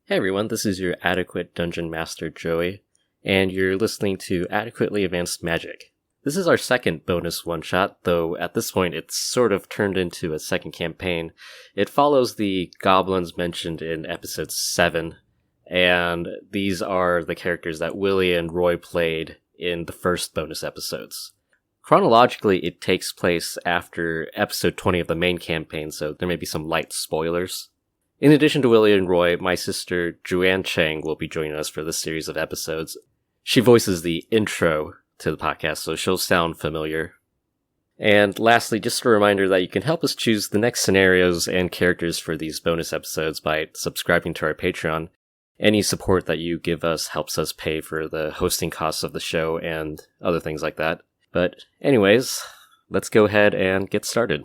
Hey everyone, this is your Adequate Dungeon Master, Joey, and you're listening to Adequately Advanced Magic. This is our second bonus one-shot, though at this point it's sort of turned into a second campaign. It follows the goblins mentioned in episode 7, and these are the characters that Willie and Roy played in the first bonus episodes. Chronologically, it takes place after episode 20 of the main campaign, so there may be some light spoilers. In addition to Willie and Roy, my sister Joanne Chang will be joining us for this series of episodes. She voices the intro to the podcast, so she'll sound familiar. And lastly, just a reminder that you can help us choose the next scenarios and characters for these bonus episodes by subscribing to our Patreon. Any support that you give us helps us pay for the hosting costs of the show and other things like that. But anyways, let's go ahead and get started.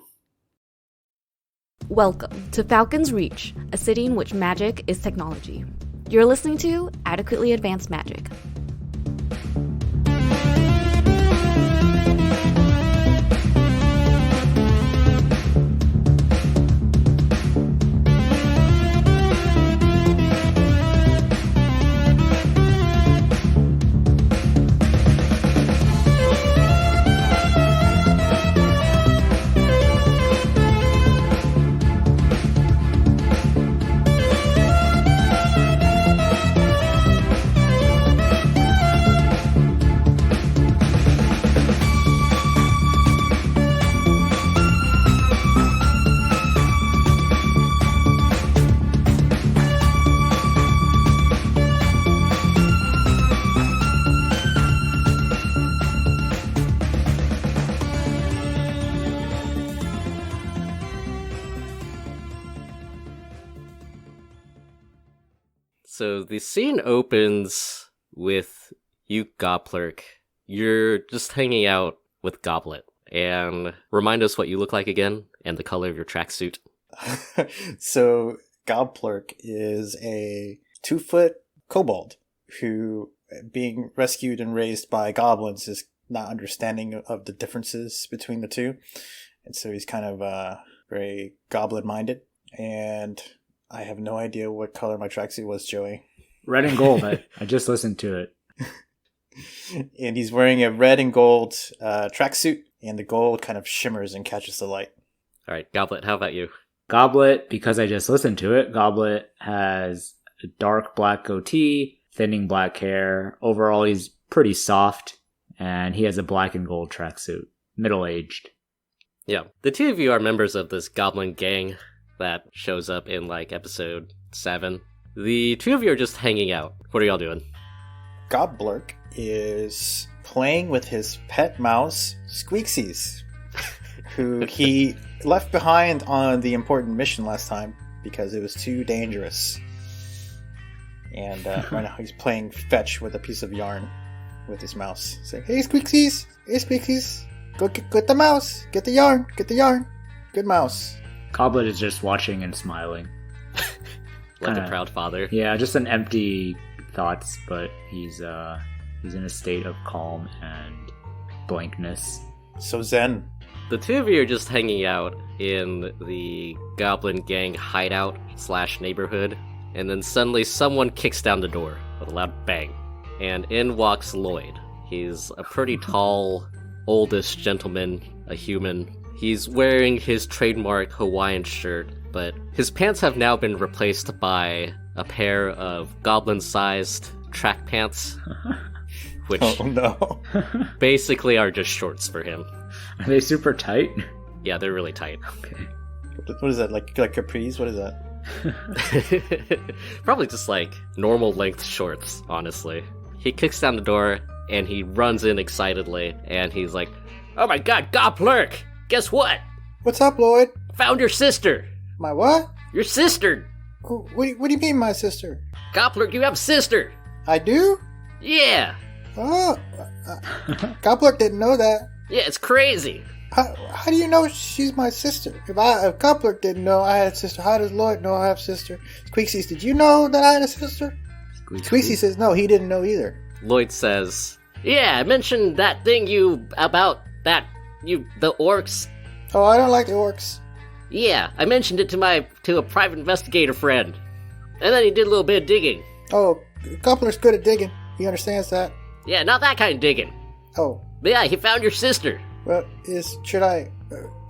Welcome to Falcon's Reach, a city in which magic is technology. You're listening to Adequately Advanced Magic. So the scene opens with you, Goblerk. You're just hanging out with Goblet. And remind us what you look like again, and the color of your tracksuit. So Goblerk is a 2-foot kobold who, being rescued and raised by goblins, is not understanding of the differences between the two. And so he's kind of very goblin-minded. And I have no idea what color my tracksuit was, Joey. Red and gold. I just listened to it. And he's wearing a red and gold tracksuit, and the gold kind of shimmers and catches the light. All right, Goblet, how about you? Goblet, because I just listened to it, Goblet has a dark black goatee, thinning black hair. Overall, he's pretty soft, and he has a black and gold tracksuit. Middle-aged. Yeah, the two of you are members of this goblin gang that shows up in, episode 7. The two of you are just hanging out. What are y'all doing? Goblerk is playing with his pet mouse, Squeaksies, who he left behind on the important mission last time because it was too dangerous. And right now he's playing fetch with a piece of yarn with his mouse. Saying, hey Squeaksies, go get the mouse, get the yarn, good mouse. Goblet is just watching and smiling. Like a proud father. Yeah, just an empty thoughts, but he's in a state of calm and blankness. So zen. The two of you are just hanging out in the goblin gang hideout / neighborhood, and then suddenly someone kicks down the door with a loud bang, and in walks Lloyd. He's a pretty tall, oldish gentleman, a human. He's wearing his trademark Hawaiian shirt, but his pants have now been replaced by a pair of goblin-sized track pants, which basically are just shorts for him. Are they super tight? Yeah, they're really tight. Okay. What is that, like capris? What is that? Probably just normal length shorts, honestly. He kicks down the door, and he runs in excitedly, and he's like, oh my god, Goblerk! Guess what? What's up, Lloyd? Found your sister! My what? Your sister! What do you mean, my sister? Goblerk, you have a sister! I do? Yeah! Oh, Goblerk didn't know that. Yeah, it's crazy! How do you know she's my sister? If Goblerk didn't know I had a sister, how does Lloyd know I have a sister? Squeaksies, did you know that I had a sister? Squeaksy says no, he didn't know either. Lloyd says, yeah, I mentioned that thing the orcs. Oh, I don't like the orcs. Yeah, I mentioned it to a private investigator friend. And then he did a little bit of digging. Oh, Gobbler's good at digging. He understands that. Yeah, not that kind of digging. Oh, But yeah, he found your sister. well, should I?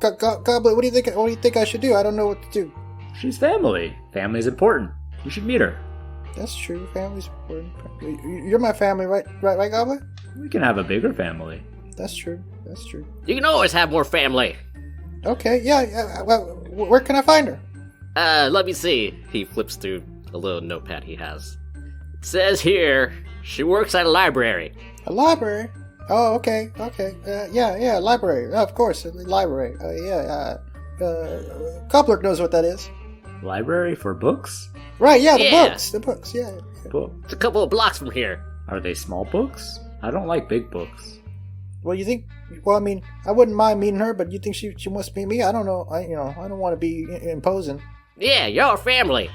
Gobbler, what do you think? What do you think I should do? I don't know what to do. She's family. Family's important. You should meet her. That's true. Family's important. You're my family, right? Right, Gobbler? We can have a bigger family. That's true. That's true. You can always have more family. Okay, yeah. Well, where can I find her? Let me see. He flips through a little notepad he has. It says here, she works at a library. A library? Oh, okay. Yeah, library. Of course, a library. Gobbler knows what that is. Library for books? Right, yeah, Yeah. the books, yeah. Book. It's a couple of blocks from here. Are they small books? I don't like big books. Well, you think? Well, I mean, I wouldn't mind meeting her, but you think she must be me? I don't know. I don't want to be imposing. Yeah, you're family.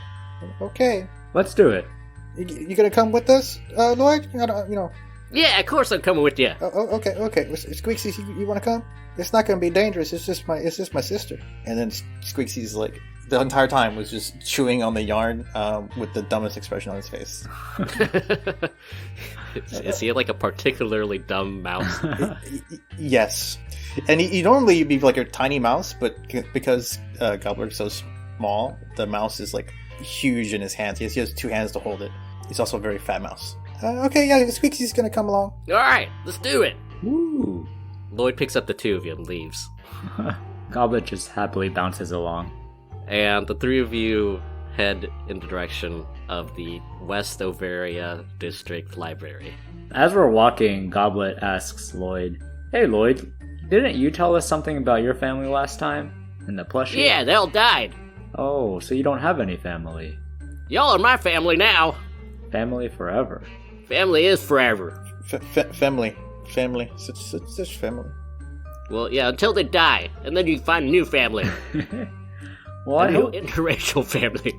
Okay, Let's do it. you gonna come with us, Lloyd? Yeah, of course I'm coming with you. Okay. Squeaksy, you want to come? It's not gonna be dangerous. It's just my sister. And then Squeaksy's like the entire time was just chewing on the yarn with the dumbest expression on his face. Is he like a particularly dumb mouse? Yes, and he normally be like a tiny mouse, but because Gobbler's so small, the mouse is like huge in his hands. He has 2 hands to hold it. He's also a very fat mouse. Okay, yeah, Squeaksy's gonna come along. Alright, let's do it. Woo! Lloyd picks up the two of you and leaves. Goblet just happily bounces along. And the three of you head in the direction of the West Overia District Library. As we're walking, Goblet asks Lloyd, "Hey Lloyd, didn't you tell us something about your family last time? And the plushie?" Yeah, they all died. Oh, so you don't have any family. Y'all are my family now. Family forever. Family is forever. Family, such family. Well, yeah, until they die, and then you find a new family. Well, A new interracial family.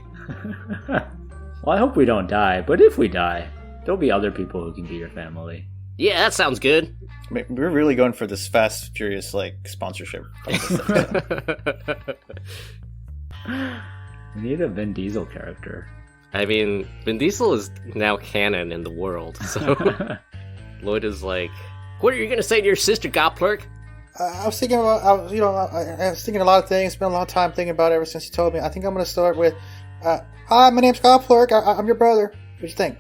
Well, I hope we don't die, but if we die, there'll be other people who can be your family. Yeah, that sounds good. I mean, we're really going for this Fast Furious sponsorship. We need a Vin Diesel character. I mean, Vin Diesel is now canon in the world, so Lloyd is like, What are you gonna say to your sister, Goplurk? I was thinking about, I was thinking a lot of things. Spent a lot of time thinking about it ever since you told me. I think I'm going to start with, "Hi, my name's Goplurk. I'm your brother. What do you think?"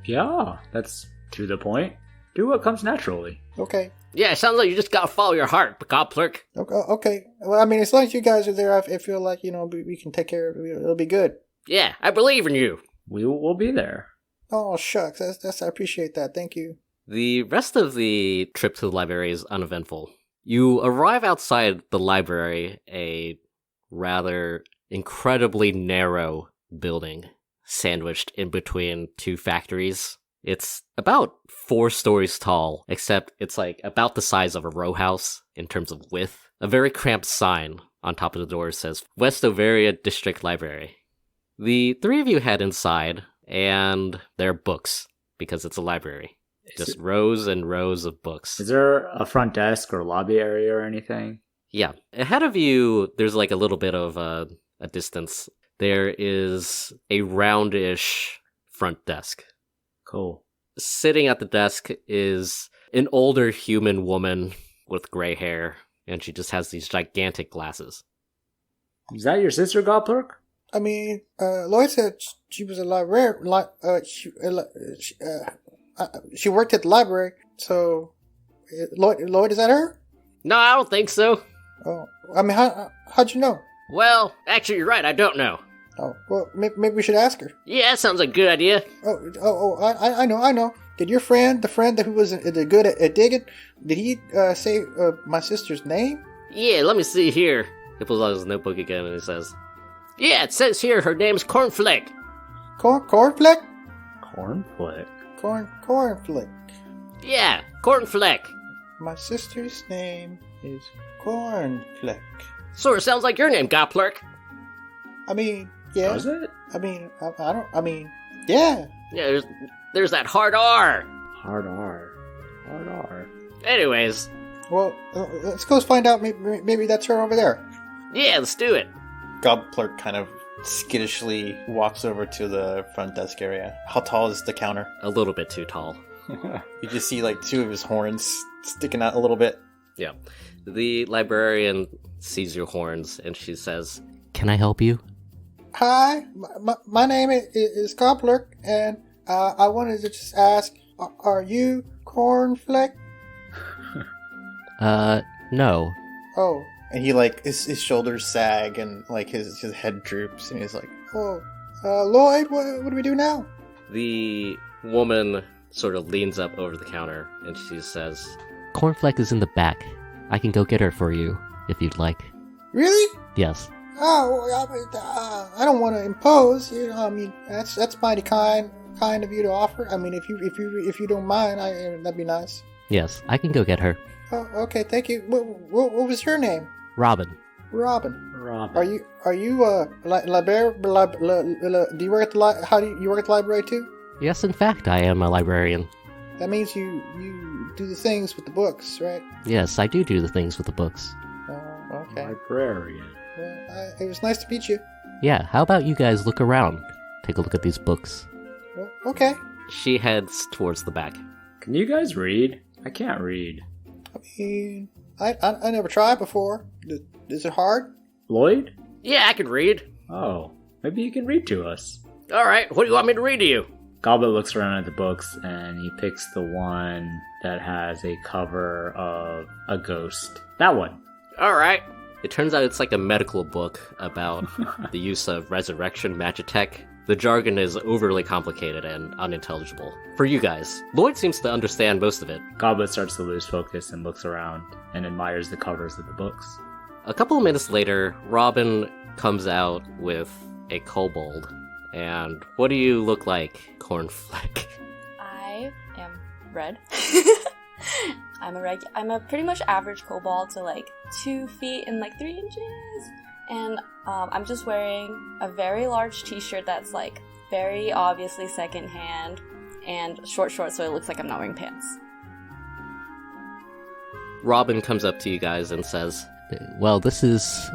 Yeah, that's to the point. Do what comes naturally. Okay. Yeah, it sounds like you just gotta follow your heart, Goplurk. Okay. Well, I mean, as long as you guys are there, I feel like we can take care of it. It'll be good. Yeah, I believe in you. We will be there. Oh shucks, I appreciate that. Thank you. the rest of the trip to the library is uneventful. You arrive outside the library, a rather incredibly narrow building sandwiched in between two factories. It's about 4 stories tall, except it's like about the size of a row house in terms of width. A very cramped sign on top of the door says West Overia District Library. The 3 of you head inside, and there are books, because it's a library. Just rows and rows of books. Is there a front desk or lobby area or anything? Yeah. Ahead of you, there's like a little bit of a distance. There is a roundish front desk. Cool. Sitting at the desk is an older human woman with gray hair, and she just has these gigantic glasses. Is that your sister, Goplurk? I mean, Lloyd said she was a librarian. She worked at the library. So, Lloyd, is that her? No, I don't think so. Oh, I mean, how'd you know? Well, actually, you're right, I don't know. Oh, well, maybe we should ask her. Yeah, that sounds like a good idea. I know. Did your friend, the friend who was good at digging, did he say my sister's name? Yeah, let me see here. He pulls out his notebook again and he says, Yeah, it says here her name's Cornflake. Cornflake? Cornflake. Cornflake. Yeah, Cornflake. My sister's name is Cornflake. Sort of sounds like your name, Goplurk. I mean, yeah. Does it? I mean, yeah. Yeah, there's that hard R. Hard R. Hard R. Anyways, Well, let's go find out. Maybe that's her over there. yeah, let's do it. Gobbler kind of skittishly walks over to the front desk area. How tall is the counter? A little bit too tall. You just see like 2 of his horns sticking out a little bit. Yeah. The librarian sees your horns and she says, "Can I help you?" Hi, my name is Cobbler, and I wanted to just ask, are you Cornflake? No. Oh, and he like his shoulders sag and like his head droops, and he's like, oh, Lloyd, what do we do now? The woman sort of leans up over the counter and she says, "Cornflake is in the back. I can go get her for you, if you'd like." Really? Yes. Oh, I don't want to impose. You know, I mean, that's mighty kind of you to offer. I mean, if you don't mind, that'd be nice. Yes, I can go get her. Oh, okay, thank you. What was your name? Robin. Robin. Robin. Are you librarian? Do you work at you work at the library too? Yes, in fact, I am a librarian. That means you do the things with the books, right? Yes, I do the things with the books. Okay. Librarian. Well, it was nice to meet you. Yeah, how about you guys look around? Take a look at these books. Well, okay. She heads towards the back. Can you guys read? I can't read. I mean, I never tried before. Is it hard? Lloyd? Yeah, I can read. Oh, maybe you can read to us. All right, what do you want me to read to you? Goblet looks around at the books and he picks the one that has a cover of a ghost. That one. All right. It turns out it's like a medical book about the use of resurrection magitech. The jargon is overly complicated and unintelligible. For you guys, Lloyd seems to understand most of it. Goblet starts to lose focus and looks around and admires the covers of the books. A couple of minutes later, Robin comes out with a kobold. And what do you look like, Cornflake? I am red. I'm a pretty much average kobold, so like 2 feet and like 3 inches. And I'm just wearing a very large t-shirt that's like very obviously secondhand and short shorts, so it looks like I'm not wearing pants. Robin comes up to you guys and says, "Well, this is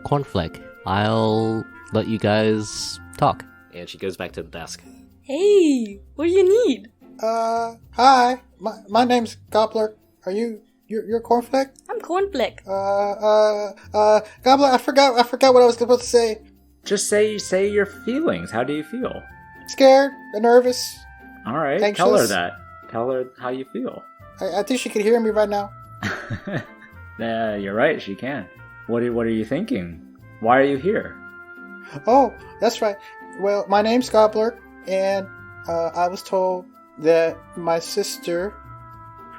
Cornflake. I'll let you guys talk." And she goes back to the desk. Hey, what do you need? Hi. My name's Gobbler. Are you're Cornflake? I'm Cornflake. Gobbler, I forgot what I was supposed to say. Just say your feelings. How do you feel? Scared, nervous. All right, anxious. Tell her that. Tell her how you feel. I think she could hear me right now. You're right, she can. What are you thinking? Why are you here? Oh, that's right. Well, my name's Gobbler, and I was told that my sister,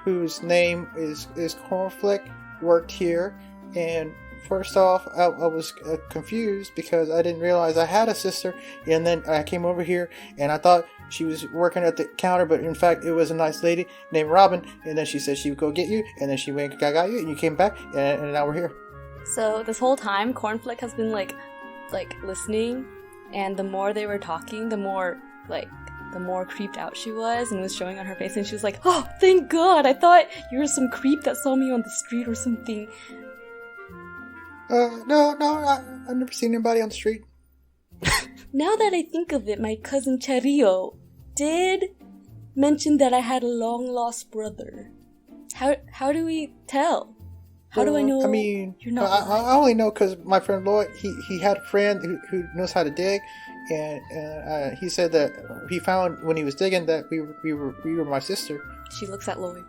whose name is Cornflake, worked here. And first off, I was confused because I didn't realize I had a sister. And then I came over here, and I thought she was working at the counter, but in fact, it was a nice lady named Robin. And then she said she would go get you, and then she went and got you, and you came back, and now we're here. So this whole time, Cornflake has been like listening, and the more they were talking, the more creeped out she was, and it was showing on her face, and she was like, "Oh, thank God! I thought you were some creep that saw me on the street or something." No, I've never seen anybody on the street. Now that I think of it, my cousin Charillo did mention that I had a long-lost brother. How do we tell? How do I know? I mean, you're not. I only know because my friend Lloyd, he had a friend who knows how to dig, and he said that he found when he was digging that we were my sister. She looks at Lloyd.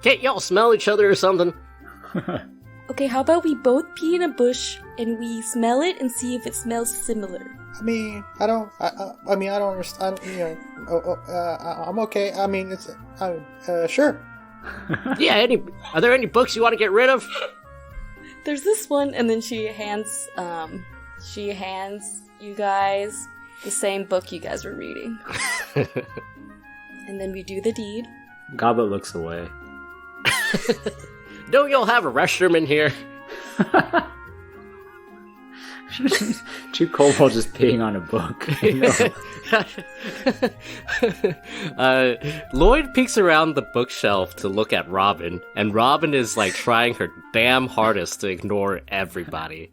Can't y'all smell each other or something? Okay, how about we both pee in a bush and we smell it and see if it smells similar? I mean, I don't understand. I'm okay. I mean, sure. Yeah, are there any books you want to get rid of? There's this one, and then she hands you guys the same book you guys were reading. And then we do the deed. Goblet looks away. Don't y'all have a restroom in here? Two kobolds just peeing on a book. Lloyd peeks around the bookshelf to look at Robin, and Robin is like trying her damn hardest to ignore everybody.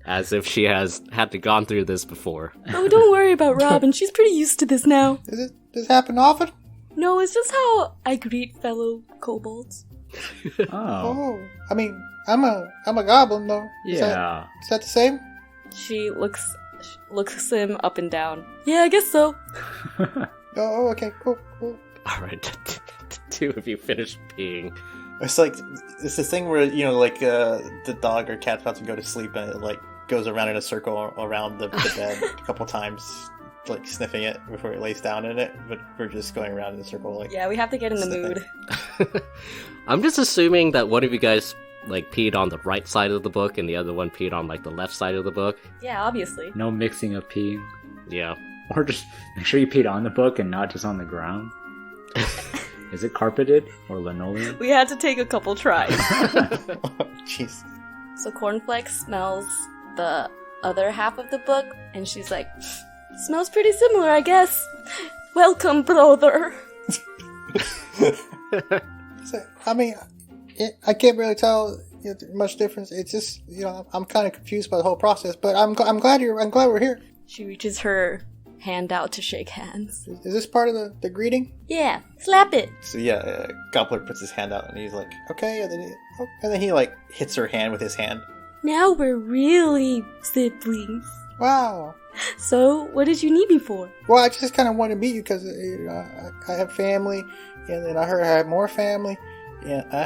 as if she has had to gone through this before. Oh, don't worry about Robin. She's pretty used to this now. Does this happen often? No, it's just how I greet fellow kobolds. Oh, I mean, I'm a goblin though. Yeah. Is that the same? She looks him up and down. Yeah, I guess so. Oh, okay, cool. Alright, the two of you finish peeing. It's like, it's the thing where, like, the dog or cat's about to go to sleep and it, like, goes around in a circle around the bed a couple times, like, sniffing it before it lays down in it, but we're just going around in a circle, like... Yeah, we have to get in the mood. I'm just assuming that one of you guys, like, peed on the right side of the book and the other one peed on, like, the left side of the book. Yeah, obviously. No mixing of peeing. Yeah. Or just make sure you peed on the book and not just on the ground. Is it carpeted or linoleum? We had to take a couple tries. Jeez. So Cornflake smells the other half of the book, and she's like, smells pretty similar, I guess. Welcome, brother. I mean, I can't really tell much difference. It's just, I'm kind of confused by the whole process, but I'm glad we're here. She reaches her hand out to shake hands. Is this part of the greeting? Yeah, slap it. So yeah, Gobbler puts his hand out and he's like, okay, and then he like hits her hand with his hand. Now we're really siblings. Wow. So, what did you need me for? Well, I just kind of wanted to meet you because I have family, and then I heard I had more family. Yeah, I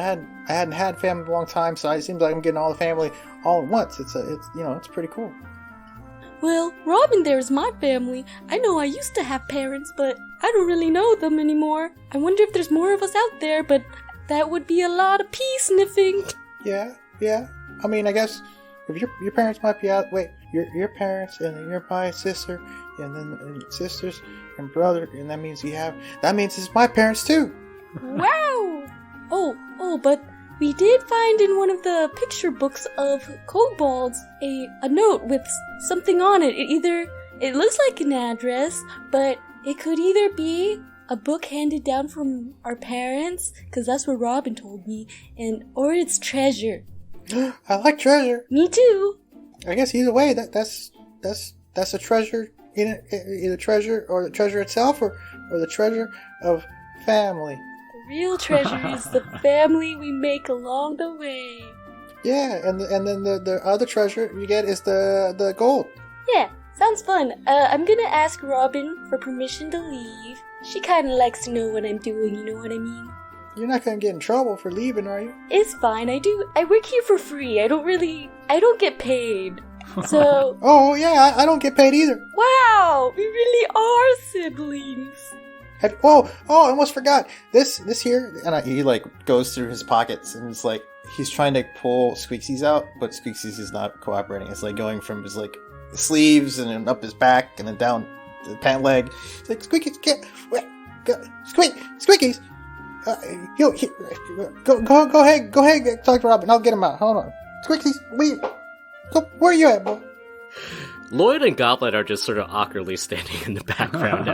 hadn't had family in a long time, so it seems like I'm getting all the family all at once. It's pretty cool. Well, Robin there's my family. I know I used to have parents, but I don't really know them anymore. I wonder if there's more of us out there, but that would be a lot of pee sniffing. Yeah. I mean, I guess if your parents might be out. Wait, your parents, and then your my sister, and then sisters and brother, and that means it's my parents too. Wow! Oh, but we did find in one of the picture books of kobolds a note with something on it. It looks like an address, but it could either be a book handed down from our parents, because that's what Robin told me, or it's treasure. I like treasure. Me too. I guess either way, that's a treasure in it, either treasure or the treasure itself, or the treasure of family. Real treasure is the family we make along the way. Yeah, and then the other treasure you get is the gold. Yeah, sounds fun. I'm gonna ask Robin for permission to leave. She kinda likes to know what I'm doing, you know what I mean? You're not gonna get in trouble for leaving, are you? It's fine, I work here for free. I don't get paid. So... Oh, yeah, I don't get paid either. Wow, we really are siblings. I almost forgot. This here, and he like goes through his pockets, and it's like he's trying to pull Squeaksies out, but Squeaksies is not cooperating. It's like going from his like sleeves and then up his back and then down the pant leg. It's like Squeakies, Squeakies. Go ahead, talk to Robin. I'll get him out. Hold on, Squeakies, where are you at, boy? Lloyd and Goblet are just sort of awkwardly standing in the background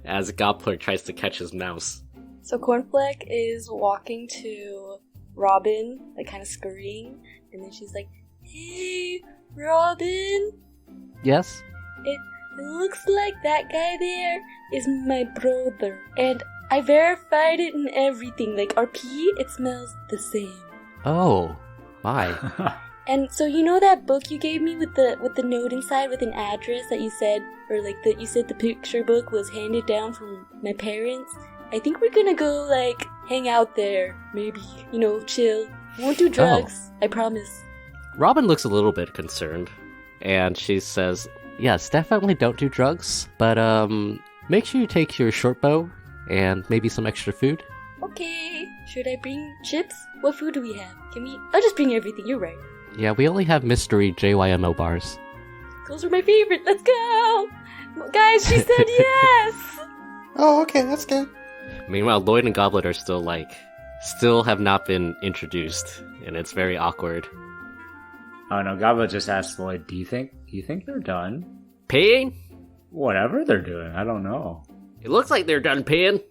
as Gobbler tries to catch his mouse. So Cornflake is walking to Robin, like kind of scurrying, and then she's like, "Hey, Robin." Yes? It looks like that guy there is my brother, and I verified it and everything. Like our pee, it smells the same. Oh, my. And so you know that book you gave me with the note inside with an address that you said, or like that you said the picture book was handed down from my parents? I think we're gonna go like hang out there, maybe, chill. We won't do drugs, I promise. Robin looks a little bit concerned, and she says, yes, definitely don't do drugs, but make sure you take your short bow and maybe some extra food. Okay, should I bring chips? What food do we have? I'll just bring everything, you're right. Yeah, we only have mystery JYMO bars. Those are my favorite. Let's go! Guys, she said yes! Oh, okay, that's good. Meanwhile, Lloyd and Goblet are still have not been introduced, and it's very awkward. Oh no, Goblet just asked Lloyd, do you think they're done? Peeing? Whatever they're doing, I don't know. It looks like they're done peeing.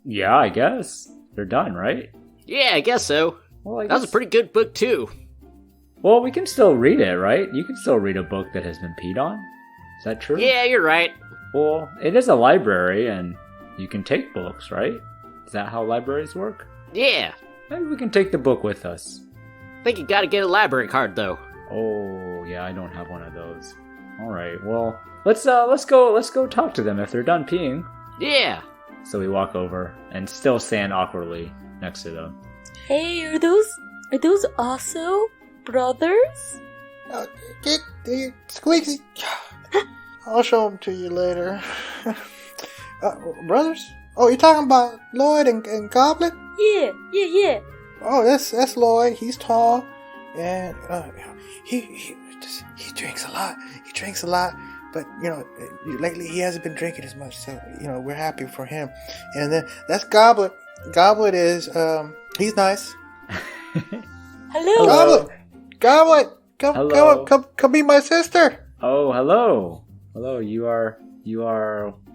Yeah, I guess. They're done, right? Yeah, I guess so. Well, That was a pretty good book, too. Well, we can still read it, right? You can still read a book that has been peed on. Is that true? Yeah, you're right. Well, it is a library, and you can take books, right? Is that how libraries work? Yeah. Maybe we can take the book with us. I think you gotta get a library card, though. Oh, yeah, I don't have one of those. All right, well, let's go talk to them if they're done peeing. Yeah. So we walk over and still stand awkwardly next to them. Hey, are those also brothers? Squeaksy. I'll show them to you later. Brothers? Oh, you're talking about Lloyd and Goblet? Yeah. Oh, that's Lloyd. He's tall, and he drinks a lot. He drinks a lot, but lately he hasn't been drinking as much. So we're happy for him. And then that's Goblet. Goblet is he's nice. Hello. Goblet, come be my sister. Oh, hello. You are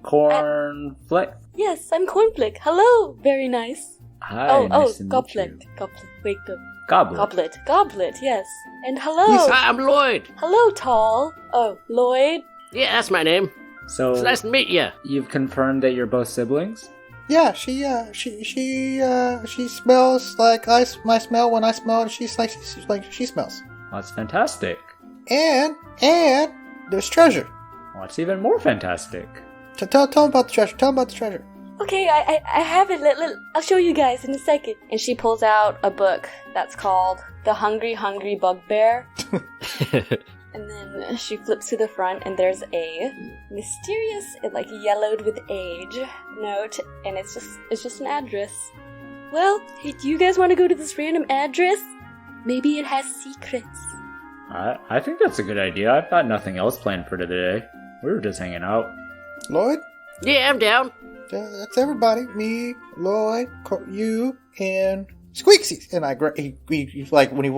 Cornflake. Yes, I'm Cornflake. Hello. Very nice. Hi. Nice to meet Goblet. you. Goblet. Wait, Goblet. Goblet. Yes. And hello. Hi, I'm Lloyd. Hello, Tall. Oh, Lloyd. Yeah, that's my name. So It's nice to meet you. you've confirmed that you're both siblings? Yeah, she smells like I smell when I smell, and she's like she smells. Well, that's fantastic. And there's treasure. Well, that's even more fantastic. Tell them about the treasure. Tell them about the treasure. Okay, I have it. I'll show you guys in a second. And she pulls out a book that's called The Hungry Hungry Bugbear. And then she flips to the front, and there's a mysterious, yellowed with age note, and it's just an address. Well, hey, do you guys want to go to this random address? Maybe it has secrets. I think that's a good idea. I've got nothing else planned for today. We were just hanging out. Lloyd? Yeah, I'm down. That's everybody. Me, Lloyd, you, and Squeaksy. And he when he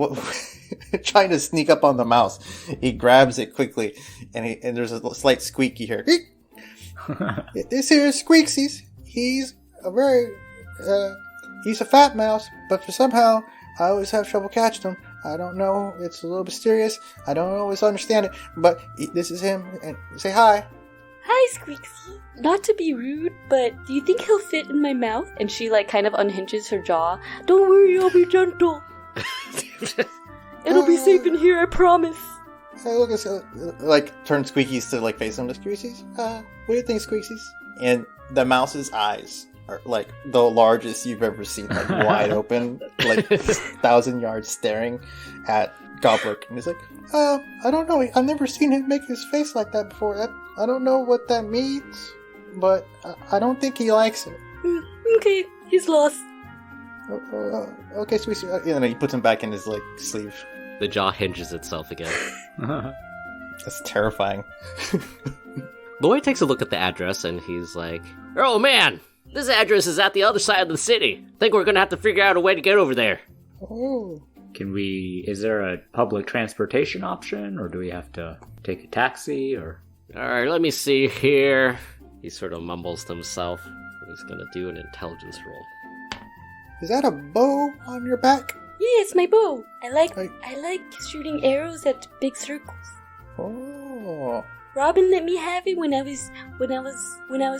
trying to sneak up on the mouse, he grabs it quickly, and there's a slight squeak you hear. This here is Squeaksy. He's a fat mouse, but somehow I always have trouble catching him. I don't know. It's a little mysterious. I don't always understand it, but this is him. And say hi. Hi, Squeaksy. Not to be rude, but do you think he'll fit in my mouth? And she kind of unhinges her jaw. Don't worry, I'll be gentle. It'll be safe in here, I promise. Look, turn Squeakies to face him to Squeakies. What do you think, Squeakies? And the mouse's eyes are the largest you've ever seen, wide open, 1,000 yards staring at Goblet. And he's like, I don't know. I've never seen him make his face like that before. I don't know what that means, but I don't think he likes it. Okay, he's lost. Okay, sweet. And then he puts him back in his sleeve. The jaw hinges itself again. That's terrifying. Lloyd takes a look at the address and he's like, Oh, man. This address is at the other side of the city. Think we're gonna have to figure out a way to get over there. Oh. Is there a public transportation option, or do we have to take a taxi, or? Alright, let me see here. he sort of mumbles to himself. And he's gonna do an intelligence roll. Is that a bow on your back? Yeah, it's my bow. I like shooting arrows at big circles. Oh. Robin let me have it when I was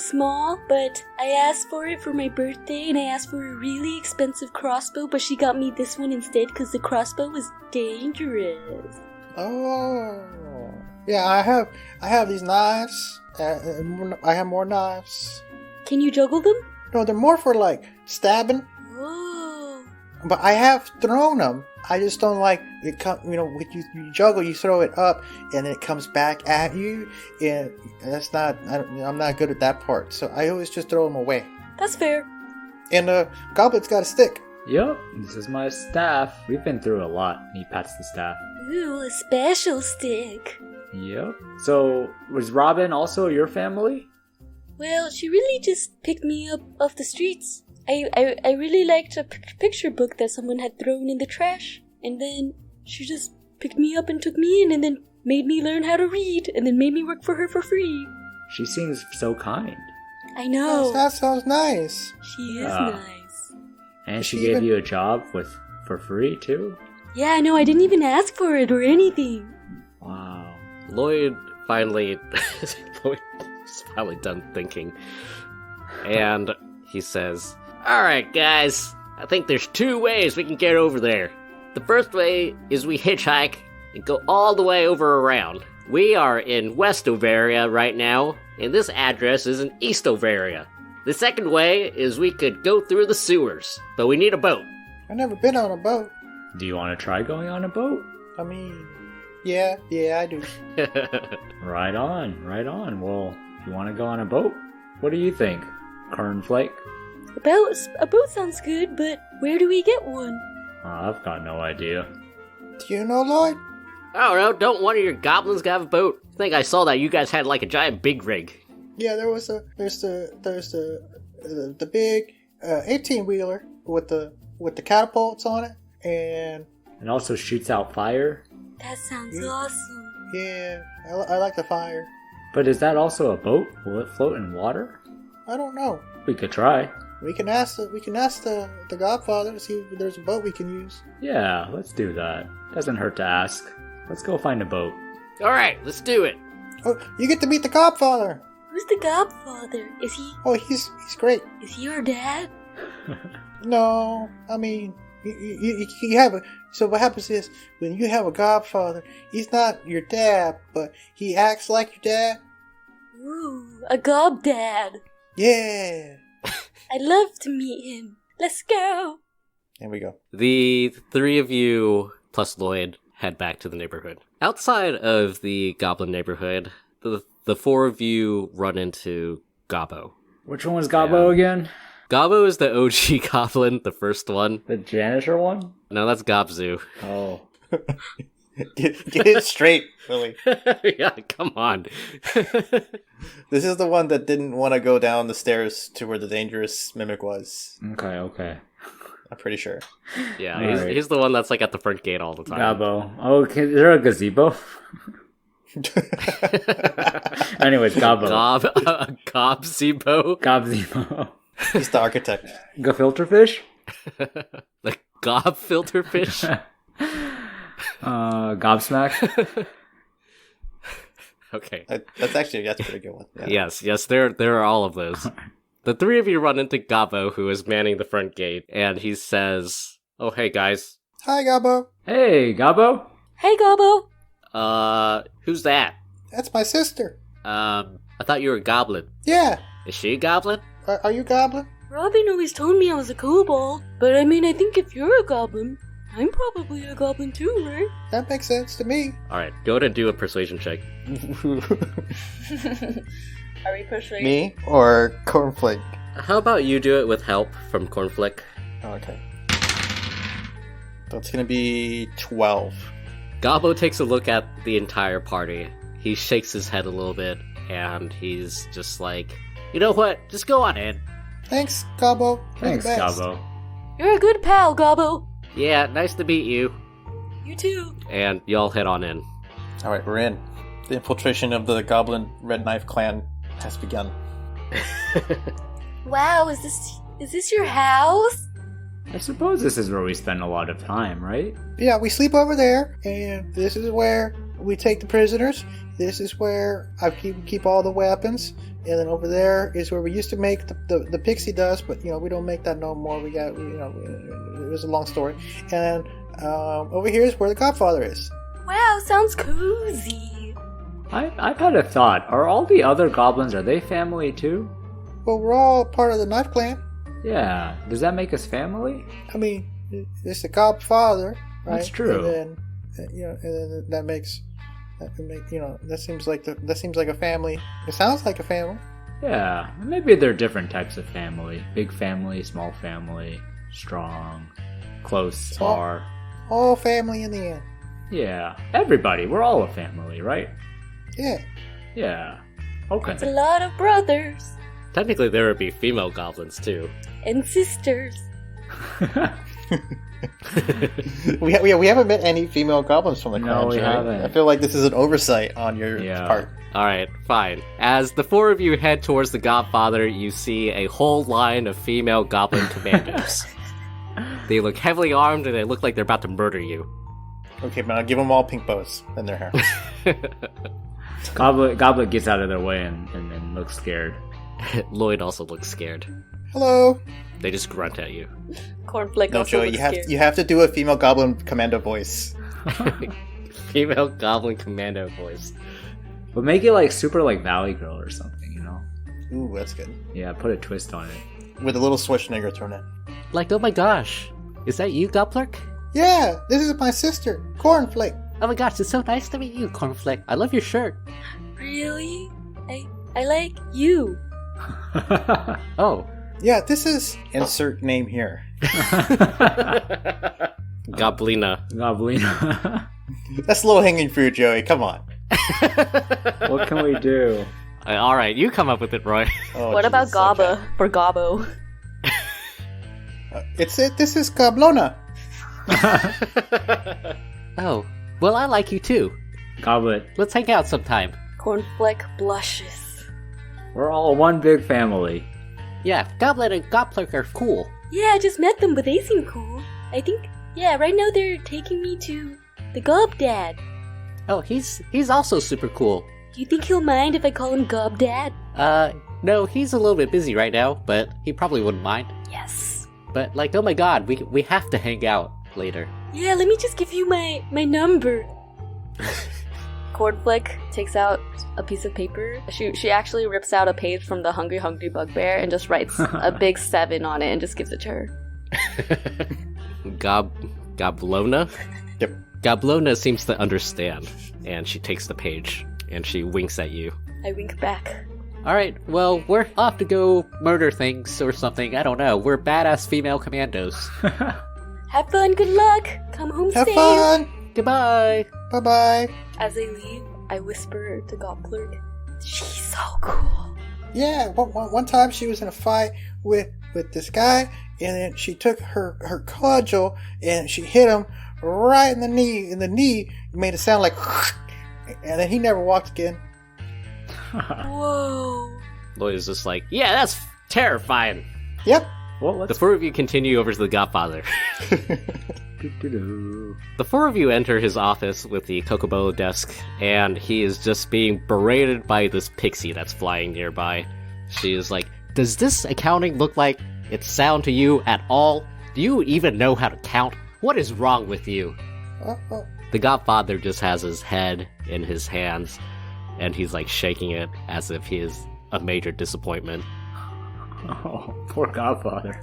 small, but I asked for it for my birthday, and I asked for a really expensive crossbow, but she got me this one instead because the crossbow was dangerous. Oh. Yeah, I have these knives. I have more knives. Can you juggle them? No, they're more for stabbing. Oh. But I have thrown them. I just don't like it. When you juggle, you throw it up, and then it comes back at you, and that's not. I'm not good at that part, so I always just throw them away. That's fair. And Goblet's got a stick. Yep, this is my staff. We've been through a lot. He pats the staff. Ooh, a special stick. Yep. So, was Robin also your family? Well, she really just picked me up off the streets. I really liked a picture book that someone had thrown in the trash, and then she just picked me up and took me in, and then made me learn how to read, and then made me work for her for free. She seems so kind. I know. That sounds nice. She is nice. And she gave you a job for free too? Yeah, no, I didn't even ask for it or anything. Wow. Lloyd's finally done thinking. And he says, Alright, guys. I think there's 2 ways we can get over there. The first way is we hitchhike and go all the way over around. We are in West Overia right now, and this address is in East Overia. The second way is we could go through the sewers, but we need a boat. I've never been on a boat. Do you want to try going on a boat? I mean, yeah, I do. Right on, right on. Well, you want to go on a boat? What do you think, Cornflake? A boat sounds good, but where do we get one? I've got no idea. Do you know, Lloyd? I don't know, don't one of your goblins have a boat? I think I saw that you guys had like a giant big rig. Yeah, there's the big 18-wheeler with the catapults on it, and It also shoots out fire. That sounds awesome. yeah, I like the fire. But is that also a boat? Will it float in water? I don't know. We could try. We can ask the Godfather to see if there's a boat we can use. Yeah, let's do that. Doesn't hurt to ask. Let's go find a boat. Alright, let's do it. Oh, you get to meet the Godfather. Who's the Godfather? Is He's great. he your dad? No, I mean, you have a. So what happens is when you have a Godfather, he's not your dad, but he acts like your dad. Ooh, a gobdad. Yeah. I'd love to meet him. Let's go. Here we go. the 3 of you, plus Lloyd, head back to the neighborhood. Outside of the goblin neighborhood, the 4 of you run into Gobbo. Which one was Gobbo again? Gobbo is the OG goblin, the first one. The janitor one? No, that's Gobzu. Oh. Get it straight, Willie. Yeah, come on. This is the one that didn't want to go down the stairs to where the dangerous mimic was. Okay. I'm pretty sure. Yeah, Alright. he's the one that's like at the front gate all the time. Gobbo. Oh, okay. Is there a gazebo? Anyways, Gobbo. Gobzebo. Gobzebo. He's the architect. Gafilterfish? The gob filter fish. Gobsmack? Okay. That's a pretty good one. Yeah. Yes, there are all of those. The 3 of you run into Gobbo, who is manning the front gate, and he says, "Oh, hey guys. Hi, Gabbo. Hey, Gobbo? Hey, Gobbo. Who's that? That's my sister. I thought you were a goblin. Yeah. Is she a goblin? Are you Goblin? Robin always told me I was a kobold, but I mean, I think if you're a goblin, I'm probably a goblin too, right? That makes sense to me. Alright, go ahead and do a persuasion check. Are we persuaded? Me or Cornflake? How about you do it with help from Cornflick? Okay. That's gonna be 12. Gobbo takes a look at the entire party. He shakes his head a little bit, and he's just like, You know what? Just go on in. Thanks, Gobbo. You're the Thanks, best. Gobbo. You're a good pal, Gobbo. Yeah, nice to meet you. You too. and y'all head on in. Alright, we're in. The infiltration of the Goblin Red Knife clan has begun. Wow, is this your house? I suppose this is where we spend a lot of time, right? Yeah, we sleep over there, and this is where we take the prisoners. This is where I keep all the weapons, and then over there is where we used to make the pixie dust, but we don't make that no more. It was a long story. And over here is where the Godfather is. Wow, sounds cozy. I've had a thought. Are all the other goblins, are they family too? Well, we're all part of the Knife Clan. Yeah. Does that make us family? I mean, it's the Godfather, right? That's true. And then that makes. That seems like a family. It sounds like a family. Yeah. Maybe they're different types of family. Big family, small family, strong, close, far. All family in the end. Yeah. Everybody. We're all a family, right? Yeah. Yeah. Okay. It's a lot of brothers Technically, there would be female goblins too. and sisters. We haven't met any female goblins from the No, clans, we right? haven't. I feel like this is an oversight on your part. Alright, fine. As the four of you head towards the Godfather, you see a whole line of female goblin commandos. They look heavily armed and they look like they're about to murder you. Okay, but I'll give them all pink bows in their hair. Goblet gets out of their way and looks scared. Lloyd also looks scared. Hello. They just grunt at you. Cornflake No, also Joey, looks you have scared. you have to do a female goblin commando voice. Female goblin commando voice. But make it like super like Valley Girl or something, you know? Ooh, that's good. Yeah, put a twist on it. With a little Schwarzenegger thrown in. Like, oh my gosh, is that you, Goblerk? Yeah, this is my sister, Cornflake. Oh my gosh, it's so nice to meet you, Cornflake. I love your shirt. Really? I like you. Oh. Yeah, this is insert name here. Goblina. Goblina. That's low hanging fruit, Joey. Come on. What can we do? Alright, you come up with it, Roy. Oh, What about Jesus, Gaba okay. for Gobbo? This is Goblona. Oh, well, I like you too. Goblet. Let's hang out sometime. Cornflake blushes. We're all one big family. Yeah, Goblin and Goblerk are cool. Yeah, I just met them, but they seem cool. I think, yeah, right now they're taking me to the Gob Dad. Oh, he's also super cool. Do you think he'll mind if I call him Gob Dad? No, he's a little bit busy right now, but he probably wouldn't mind. Yes. But, like, oh my god, we have to hang out later. Yeah, let me just give you my number. Cornflake takes out a piece of paper. She actually rips out a page from the Hungry Hungry Bugbear and just writes a big 7 on it and just gives it to her. Goblona? Yep. Goblona seems to understand, and she takes the page, and she winks at you. I wink back. Alright, well, we're off to go murder things or something, I don't know. We're badass female commandos. Have fun, good luck! Come home Have safe! fun. Goodbye! Bye-bye. As I leave, I whisper to Goblerk, she's so cool. Yeah, one time she was in a fight with this guy, and then she took her cudgel and she hit him right in the knee. It made it sound like, and then he never walked again. Whoa. Lloyd is just like, yeah, that's terrifying. Yep. Well, The four of you continue over to the Godfather. Doo-doo-doo. The four of you enter his office with the Kokobo desk, and he is just being berated by this pixie that's flying nearby. She is like, does this accounting look like it's sound to you at all? Do you even know how to count? What is wrong with you? The Godfather just has his head in his hands, and he's like shaking it as if he is a major disappointment. Oh, poor Godfather.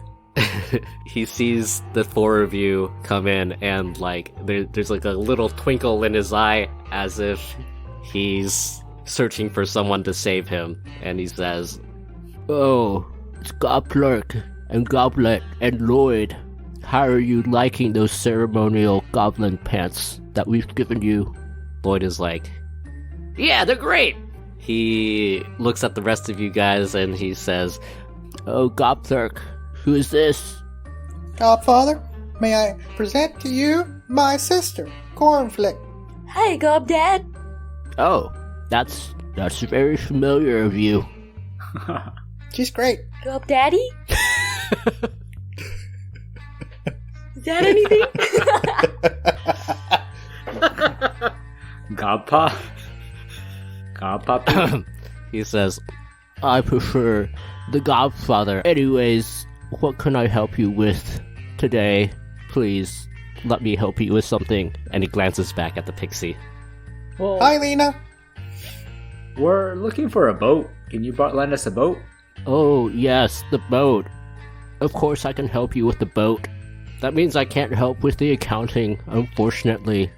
He sees the four of you come in, and like there's like a little twinkle in his eye as if he's searching for someone to save him, and he says, "Oh, it's Goblerk and Goblet and Lloyd. How are you liking those ceremonial goblin pants that we've given you?" Lloyd is like, "Yeah, they're great." He looks at the rest of you guys and he says, "Oh, Goblerk, who is this?" Godfather, may I present to you my sister, Cornflake. Hi, Gob Dad. "Oh, that's very familiar of you." She's great. Gob Daddy? Is that anything? Godpa? Godpapa? He says, "I prefer the Godfather. Anyways, what can I help you with today? Please, let me help you with something." And he glances back at the pixie. Well, Hi, Lena. we're looking for a boat. Can you lend us a boat? "Oh, yes, the boat. Of course I can help you with the boat. That means I can't help with the accounting, unfortunately,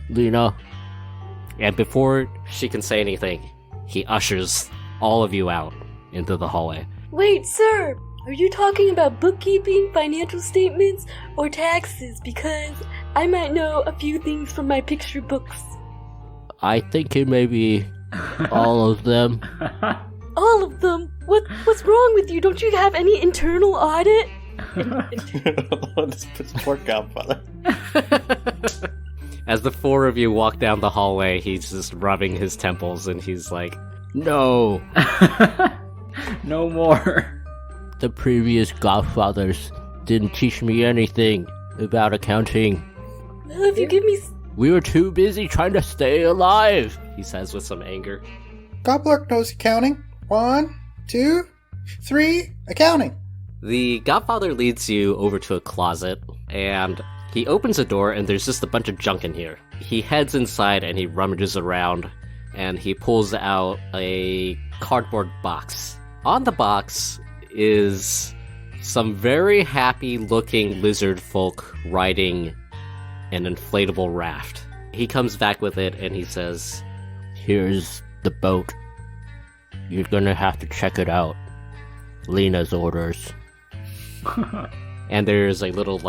Lena." And before she can say anything, he ushers all of you out into the hallway. Wait, sir. Are you talking about bookkeeping, financial statements, or taxes? Because I might know a few things from my picture books. I think it may be all of them. All of them? What's wrong with you? Don't you have any internal audit? This poor Godfather. As the four of you walk down the hallway, he's just rubbing his temples and he's like, "No, No more. the previous Godfathers didn't teach me anything about accounting." Well, if you give me We were too busy trying to stay alive, he says with some anger. Gobbler knows accounting. 1, 2, 3, accounting. The Godfather leads you over to a closet, and he opens a door, and there's just a bunch of junk in here. He heads inside, and he rummages around, and he pulls out a cardboard box. On the box is some very happy-looking lizard folk riding an inflatable raft. He comes back with it, and he says, "Here's the boat. You're gonna have to check it out. Lena's orders." And there's a little,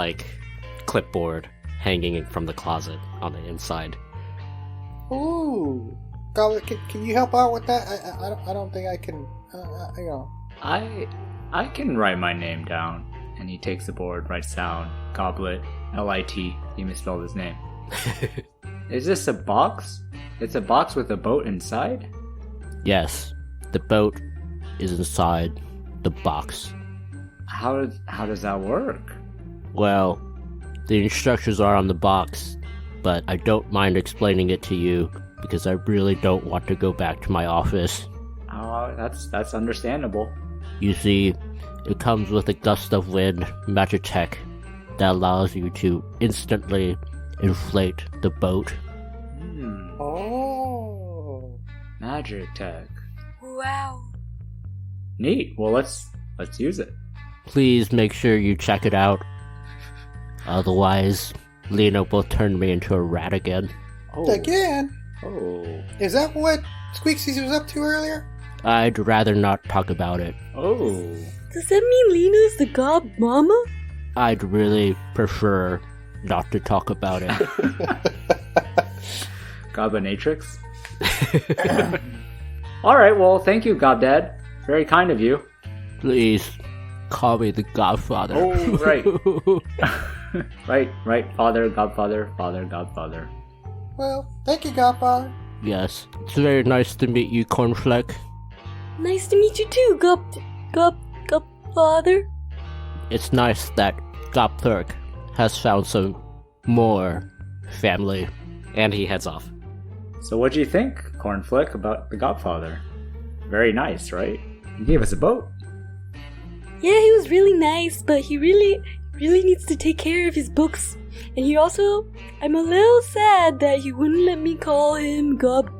clipboard hanging from the closet on the inside. Ooh. Gobbler, can you help out with that? I don't think I can, I can write my name down. And he takes the board, writes down Goblet, L-I-T. He misspelled his name. Is this a box? It's a box with a boat inside? Yes, the boat is inside the box. How does that work? Well, the instructions are on the box, but I don't mind explaining it to you because I really don't want to go back to my office. Oh, that's understandable. You see, it comes with a gust of wind magic tech that allows you to instantly inflate the boat. Oh. Magic tech. Wow. Neat. Well, let's use it. Please make sure you check it out. Otherwise, Lena will turn me into a rat again. Oh. Again? Oh. Is that what Squeaksies was up to earlier? I'd rather not talk about it. Oh. Does that mean Lena's the gob mama? I'd really prefer not to talk about it. Goblinatrix? Alright, well, thank you, Gobdad. Very kind of you. Please, call me the Godfather. Oh, right. right. Father, Godfather, Father, Godfather. Well, thank you, Godfather. Yes, it's very nice to meet you, Cornflake. Nice to meet you too, Godfather. It's nice that Gopthurk has found some more family. And he heads off. So what do you think, Cornflick, about the Godfather? Very nice, right? He gave us a boat. Yeah, he was really nice, but he really needs to take care of his books. And he also, I'm a little sad that he wouldn't let me call him Gob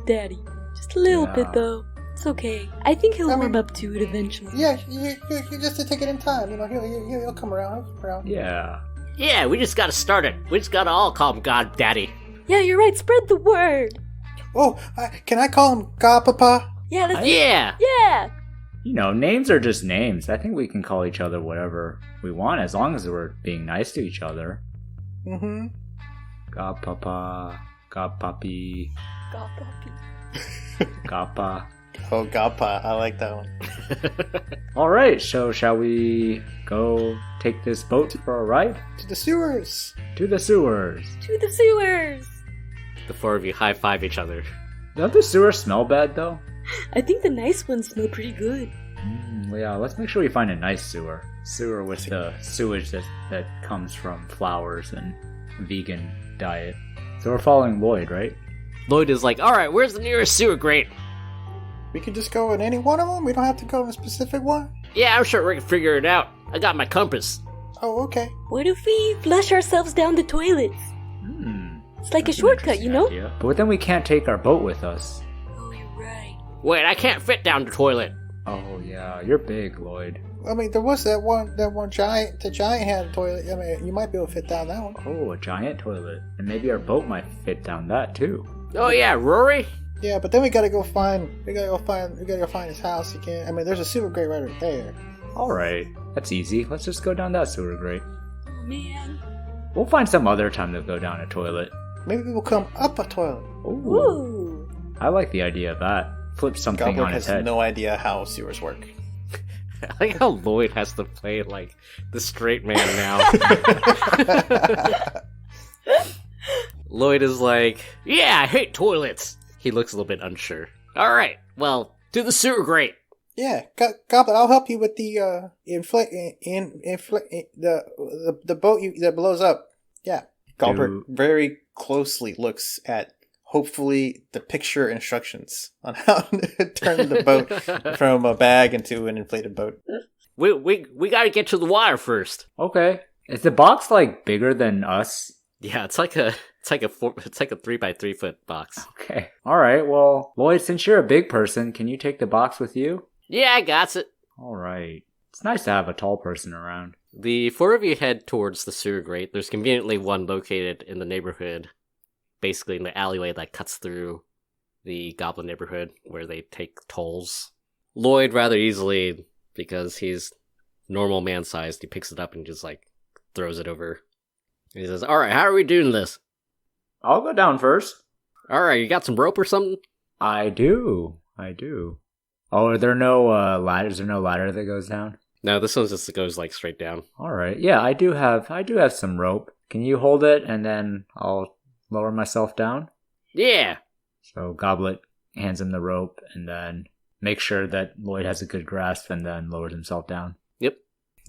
Daddy. Just a little bit, though. It's okay. I think he'll warm up to it eventually. Yeah, you just to take it in time. He'll come around. Yeah. Yeah, we just gotta start it. We just gotta all call him God Daddy. Yeah, you're right. Spread the word. Oh, can I call him Godpapa? Yeah, that's Yeah! Yeah! You know, names are just names. I think we can call each other whatever we want as long as we're being nice to each other. Mm-hmm. Godpapa, Godpapi, Godpapi. Godpa. Oh, Godpa. I like that one. Alright, so shall we go take this boat for a ride? To the sewers. To the sewers. To the sewers. The four of you high-five each other. Don't the sewers smell bad, though? I think the nice ones smell pretty good. Yeah, let's make sure we find a nice sewer. Sewer with the sewage that comes from flowers and vegan diet. So we're following Lloyd, right? Lloyd is like, alright, where's the nearest sewer grate? We can just go in any one of them? We don't have to go in a specific one? Yeah, I'm sure we can figure it out. I got my compass. Oh, okay. What if we flush ourselves down the toilets? It's like That's a an shortcut, interesting you know? idea. But then we can't take our boat with us. Oh, you're right. Wait, I can't fit down the toilet. Oh yeah, you're big, Lloyd. I mean, there was that one giant. The giant had a toilet. I mean, you might be able to fit down that one. Oh, a giant toilet. And maybe our boat might fit down that too. Oh yeah, Rory? Yeah, but then we gotta go find his house again. I mean, there's a sewer grate right there. Alright, that's easy. Let's just go down that sewer grate. Oh, man. We'll find some other time to go down a toilet. Maybe we'll come up a toilet. Ooh. Ooh. I like the idea of that. Flip something Goblin on his has head. no idea how sewers work. I like how Lloyd has to play like the straight man now. Lloyd is like, yeah, I hate toilets. He looks a little bit unsure. Alright, well, to the sewer grate. Yeah, Goblin, I'll help you with the the boat that blows up. Yeah, Goblin very closely looks at, hopefully, the picture instructions on how to turn the boat from a bag into an inflated boat. We gotta get to the water first. Okay. Is the box like bigger than us? Yeah, it's like a 3x3 foot box. Okay. All right. Well, Lloyd, since you're a big person, can you take the box with you? Yeah, I got it. All right. It's nice to have a tall person around. The four of you head towards the sewer grate. There's conveniently one located in the neighborhood, basically in the alleyway that cuts through the goblin neighborhood where they take tolls. Lloyd, rather easily, because he's normal man-sized, he picks it up and just like throws it over. He says, "Alright, how are we doing this?" I'll go down first. Alright, you got some rope or something? I do. Oh, are there no ladders? Is there no ladder that goes down? No, this one just goes like straight down. All right. Yeah, I do have some rope. Can you hold it and then I'll lower myself down? Yeah! So Goblet hands him the rope and then makes sure that Lloyd has a good grasp and then lowers himself down. Yep.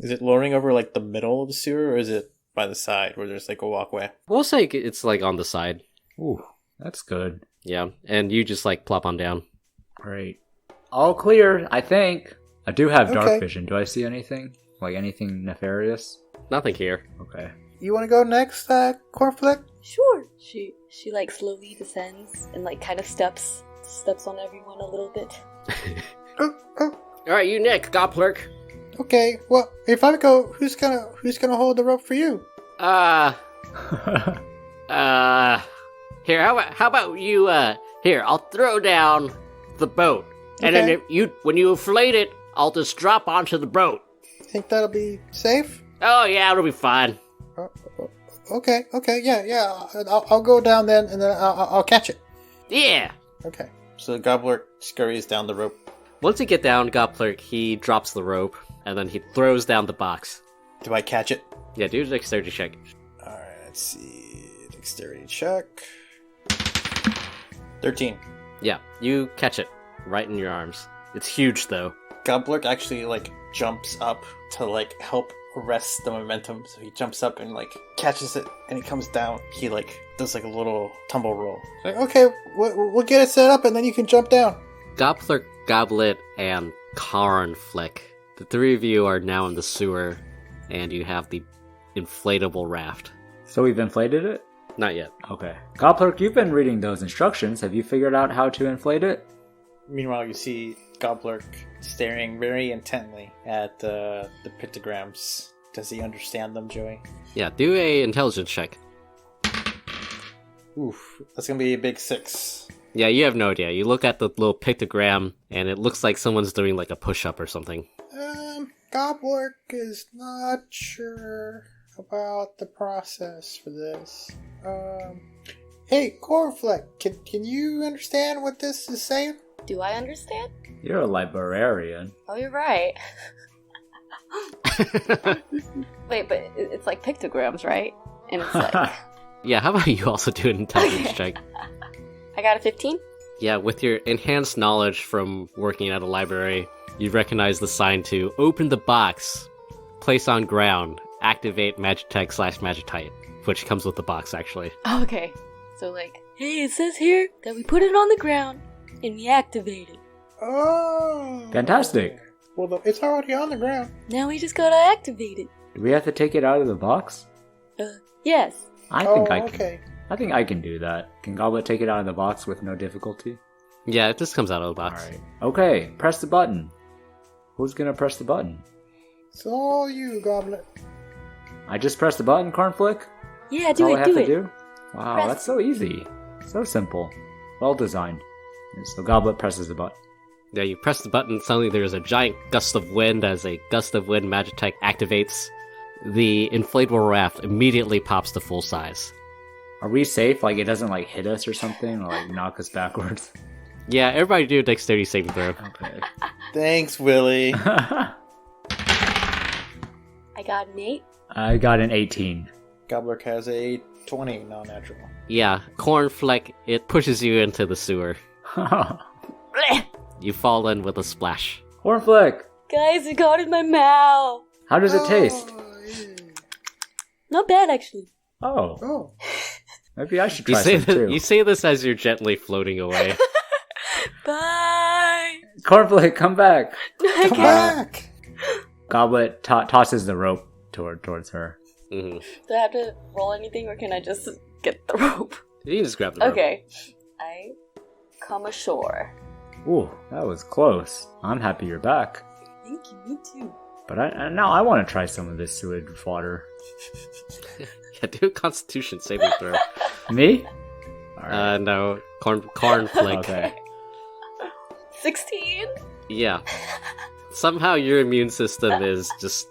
Is it lowering over like the middle of the sewer, or is it by the side where there's like a walkway? We'll say it's like on the side. Ooh, that's good. Yeah, and you just like plop on down. Great. All clear, I think. I do have dark Okay. vision. Do I see anything? Like anything nefarious? Nothing here. Okay. You want to go next, Cornflick? Sure. She like slowly descends and like kind of steps on everyone a little bit. Oh, Alright, you Nick, Goplerk. okay. Well, if I go, who's gonna hold the rope for you? Here, how about you, here, I'll throw down the boat. And Okay. then when you inflate it, I'll just drop onto the boat. Think that'll be safe? Oh yeah, it'll be fine. Okay, yeah. I'll go down then, and then I'll catch it. Yeah. Okay. So the Gobbler scurries down the rope. Once you get down, Goplerk, he drops the rope, and then he throws down the box. Do I catch it? Yeah, do a dexterity check. Alright, let's see. Dexterity check. 13. Yeah, you catch it right in your arms. It's huge, though. Gobbler actually, like, jumps up to, like, help arrest the momentum. So he jumps up and, like, catches it, and he comes down. He, like, does, like, a little tumble roll. Like, okay, we'll get it set up, and then you can jump down. Goplerk, Goblet, and Karnflick. The three of you are now in the sewer, and you have the inflatable raft. So we've inflated it? Not yet. Okay. Goblerk, you've been reading those instructions. Have you figured out how to inflate it? Meanwhile, you see Gobbler staring very intently at the pictograms. Does he understand them, Joey? Yeah, do a intelligence check. Oof, that's gonna be a big 6. Yeah, you have no idea. You look at the little pictogram, and it looks like someone's doing like a push-up or something. Gobbler is not sure about the process for this. Hey, Cornfleck, can you understand what this is saying? Do I understand? You're a librarian. Oh, you're right. Wait, but it's like pictograms, right? And it's like... Yeah, how about you also do an intelligence check? I got a 15? Yeah, with your enhanced knowledge from working at a library, you recognize the sign to open the box, place on ground, activate Magitech/Magitite, which comes with the box, actually. Oh, okay. So like, hey, it says here that we put it on the ground and we activate it. Oh! Fantastic. Well, it's already on the ground. Now we just gotta activate it. Do we have to take it out of the box? Yes. I think I can. Okay. I think I can do that. Can Goblet take it out of the box with no difficulty? Yeah, it just comes out of the box. Alright. Okay, press the button. Who's gonna press the button? It's all you, Goblet. I just press the button, Cornflick? Yeah, That's do all it, I have do to it. do? Wow, Press. that's so easy. So simple. Well designed. And so Goblet presses the button. Yeah, you press the button, suddenly there's a giant gust of wind. As a gust of wind Magitech activates, the inflatable raft immediately pops to full size. Are we safe? Like it doesn't like hit us or something or like knock us backwards? Yeah, everybody do a dexterity saving throw. Okay. Thanks, Willie. I got an 8. I got an 18. Gobbler has a 20 non-natural. Yeah, Cornfleck, it pushes you into the sewer. Blech! You fall in with a splash. Cornflick! Guys, it got in my mouth. How does it taste? Oh, yeah. Not bad, actually. Oh, Oh. Maybe I should try some too. You say this as you're gently floating away. Bye. Cornflake, come back. Come back! Goblet tosses the rope towards her. Mm-hmm. Do I have to roll anything, or can I just get the rope? You can just grab the rope. Okay. I come ashore. Ooh, that was close. I'm happy you're back. Thank you, me too. But now I want to try some of this sewage water. Yeah, do a Constitution saving throw. Me? Alright. No. Cornflake. Okay. 16? Yeah. Somehow your immune system is just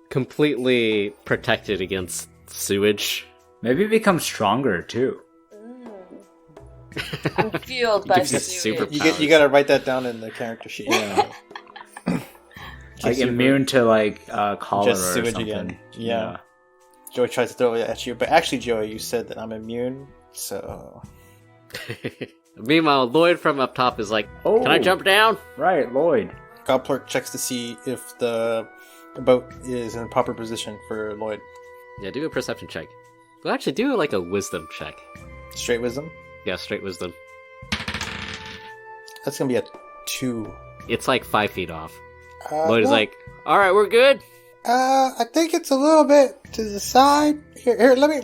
completely protected against sewage. Maybe it becomes stronger too. I'm fueled by Gives you sewage. superpowers. You gotta write that down in the character sheet. Yeah. Like immune to cholera Just or sewage something. again. Yeah. Joey tries to throw it at you, but actually, Joey, you said that I'm immune, so... Meanwhile, Lloyd from up top is like, Oh. can I jump down? Right, Lloyd. Gobbler checks to see if the boat is in a proper position for Lloyd. Yeah, do a perception check. Well, actually, do like a wisdom check. Straight wisdom. Yeah, straight wisdom. That's gonna be a 2. It's like 5 feet off. Lloyd is well, like, alright, we're good. I think it's a little bit to the side. Here, let me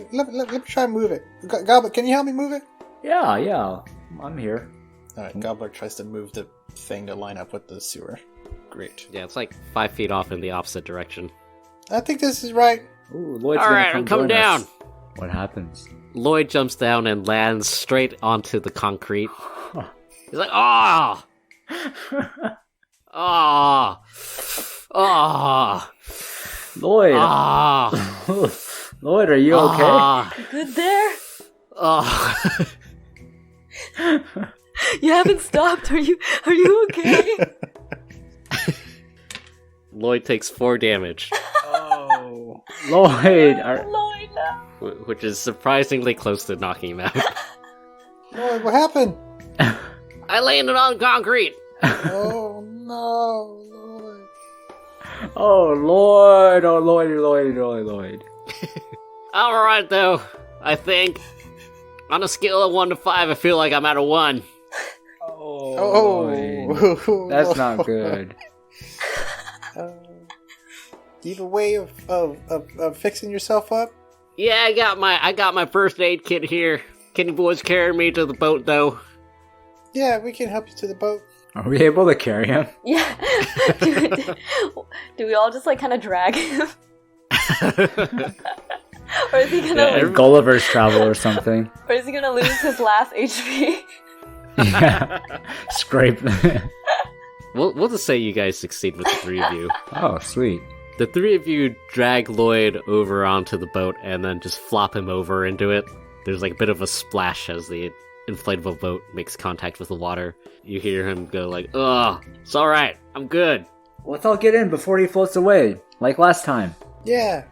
try and move it. Gobbler, can you help me move it? Yeah, I'm here. Alright, Gobbler tries to move the thing to line up with the sewer. Great. Yeah, it's like 5 feet off in the opposite direction. I think this is right. Ooh, Lloyd's Alright, gonna I'm coming join us. down. What happens? Lloyd jumps down and lands straight onto the concrete. He's like, ah! Ah! Ah! Lloyd! Ah! Lloyd, are you okay? Ah! Good there? Ah! You haven't stopped. Are you okay? Lloyd takes 4 damage, Oh. Lloyd! Lloyd, no. which is surprisingly close to knocking him out. Lloyd, what happened? I landed on concrete! Oh no, Lloyd. Oh, Lloyd! Oh, Lloyd. I'm alright though, I think. On a scale of 1 to 5, I feel like I'm at a 1. Oh, Lloyd. That's not good. Do you have a way of fixing yourself up? Yeah, I got my first aid kit here. Can you boys carry me to the boat though? Yeah, we can help you to the boat. Are we able to carry him? Yeah. Do we all just like kind of drag him? Or is he gonna Gulliver's Travel or something. Or is he gonna lose his last HP? Yeah. Scrape. We'll just say you guys succeed with the 3 of you. Oh, sweet. The 3 of you drag Lloyd over onto the boat and then just flop him over into it. There's like a bit of a splash as the inflatable boat makes contact with the water. You hear him go like, "Ugh, it's alright, I'm good." Let's all get in before he floats away, like last time. Yeah.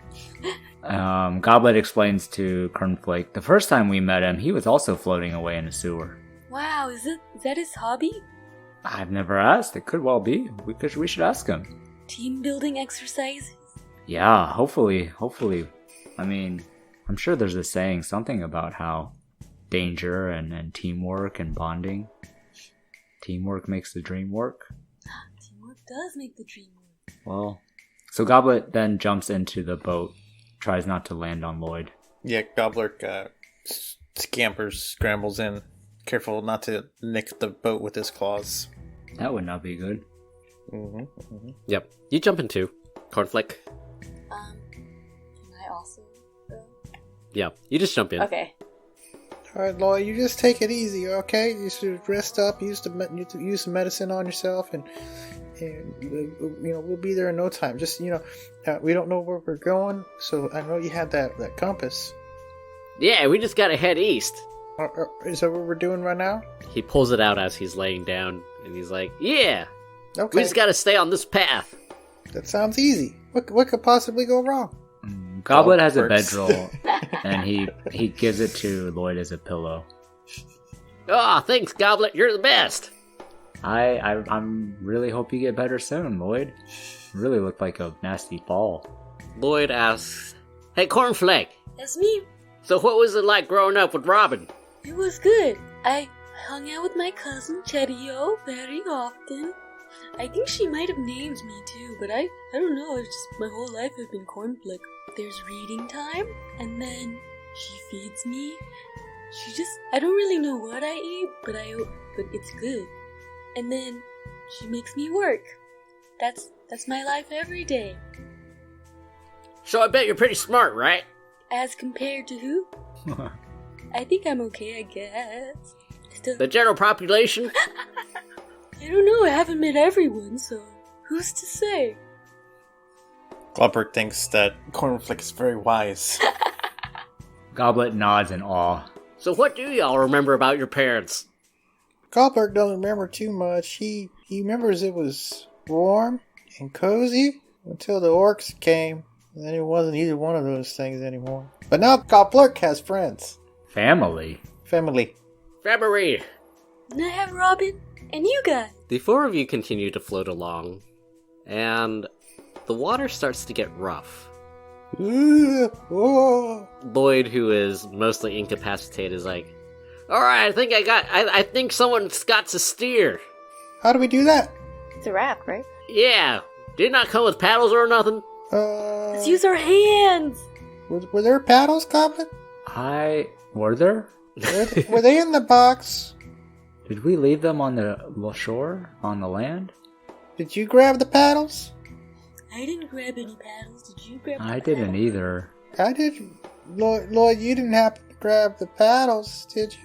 Goblet explains to Cornflake, the first time we met him, he was also floating away in a sewer. Wow, is that his hobby? I've never asked. It could well be. We should ask him. Team building exercises? Yeah, hopefully. I mean, I'm sure there's a saying, something about how danger and teamwork and bonding. Teamwork makes the dream work. Teamwork does make the dream work. Well, so Goblet then jumps into the boat, tries not to land on Lloyd. Yeah, Gobbler scrambles in. Careful not to nick the boat with his claws. That would not be good. Yep. You jump in too, Cornflake. Can I also go? Yeah, you just jump in. Okay. Alright, Lloyd, you just take it easy, okay? You should rest up, use some medicine on yourself, and we'll be there in no time. Just, we don't know where we're going, so I know you have that compass. Yeah, we just gotta head east. Is that what we're doing right now? He pulls it out as he's laying down, and he's like, "Yeah, Okay. we just gotta stay on this path." That sounds easy. What could possibly go wrong? Goblet has a Works. bedroll, and he gives it to Lloyd as a pillow. Oh, thanks, Goblet. You're the best. I'm really hope you get better soon, Lloyd. You really look like a nasty fall. Lloyd asks, "Hey, Cornflake, That's me. So what was it like growing up with Robin? It was good. I hung out with my cousin Cherio very often. I think she might have named me too, but I don't know. It's just my whole life I've been cornflake. There's reading time, and then she feeds me. I don't really know what I eat, but it's good. And then she makes me work. That's my life every day. So I bet you're pretty smart, right? As compared to who? I think I'm okay, I guess. The general population? I don't know, I haven't met everyone, so who's to say? Globert thinks that Cornflake is very wise. Goblet nods in awe. So what do y'all remember about your parents? Globert doesn't remember too much. He remembers it was warm and cozy until the orcs came. And then it wasn't either one of those things anymore. But now Globert has friends. Family? Family. February. And I have Robin and you guys. The four of you continue to float along, and the water starts to get rough. Oh. Lloyd, who is mostly incapacitated, is like, Alright, I think someone's got to steer. How do we do that? It's a raft, right? Yeah. Did not come with paddles or nothing? Let's use our hands! Were there paddles, Goblin? Were there? Were they in the box? Did we leave them on the shore? On the land? Did you grab the paddles? I didn't grab any paddles. Did you grab I didn't either. I didn't. Lloyd, you didn't happen to grab the paddles, did you?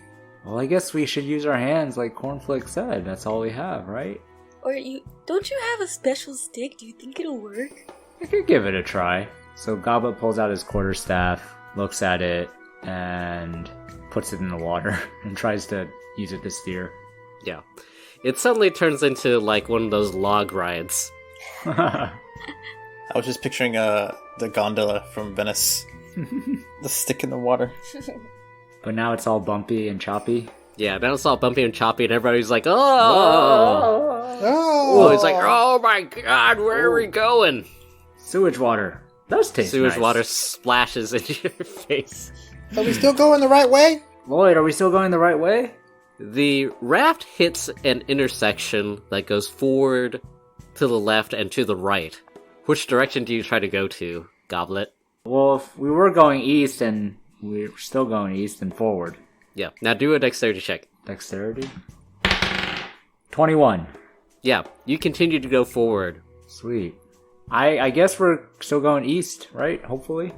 Well, I guess we should use our hands like Cornflake said. That's all we have, right? Don't you have a special stick? Do you think it'll work? I could give it a try. So Goblet pulls out his quarterstaff, looks at it, and puts it in the water and tries to use it to steer. yeah. It suddenly turns into like one of those log rides. I was just picturing the gondola from Venice. The stick in the water. But now it's all bumpy and choppy. Yeah, now it's all bumpy and choppy, and everybody's like, oh! Oh! It's like, oh my god, where are we going? Sewage water. Those taste Sewage nice. water splashes into your face. Are we still going the right way? Lloyd, are we still going the right way? The raft hits an intersection that goes forward, to the left, and to the right. Which direction do you try to go to, Goblet? Well, if we were going east and we're still going east and forward. Yeah, now do a dexterity check. Dexterity? 21. Yeah, you continue to go forward. Sweet. I guess we're still going east, right? Hopefully.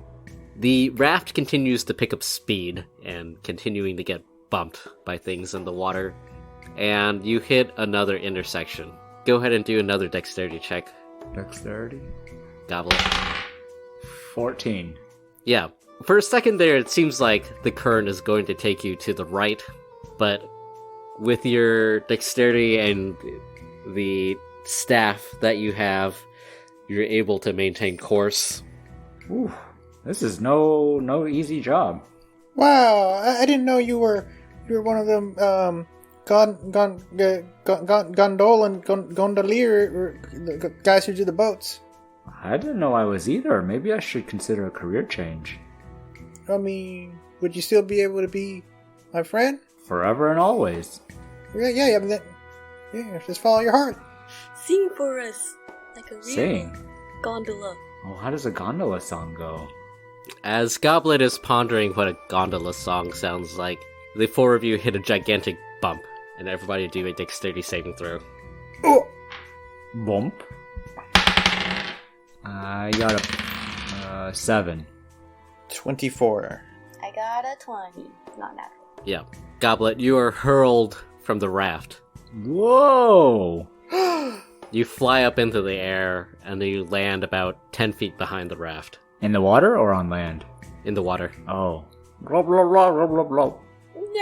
The raft continues to pick up speed and continuing to get bumped by things in the water. And you hit another intersection. Go ahead and do another dexterity check, Dexterity? Goblet. 14. Yeah, for a second there, it seems like the current is going to take you to the right, but with your dexterity and the staff that you have, you're able to maintain course. Ooh, this is no easy job. Wow, I didn't know you were one of them gondolier guys who do the boats. I didn't know I was either. Maybe I should consider a career change. I mean, would you still be able to be my friend? Forever and always. Yeah. I mean, just follow your heart. Sing for us. Like a real Sing? gondola. Oh, how does a gondola song go? As Goblet is pondering what a gondola song sounds like, the four of you hit a gigantic bump, and everybody do a dexterity saving throw. Oh! Bump. I got a 7. 24. I got a 20. Not natural. Yeah. Goblet, you are hurled from the raft. Whoa! You fly up into the air, and then you land about 10 feet behind the raft. In the water or on land? In the water. Oh. Blah, blah, blah, blah, blah, blah.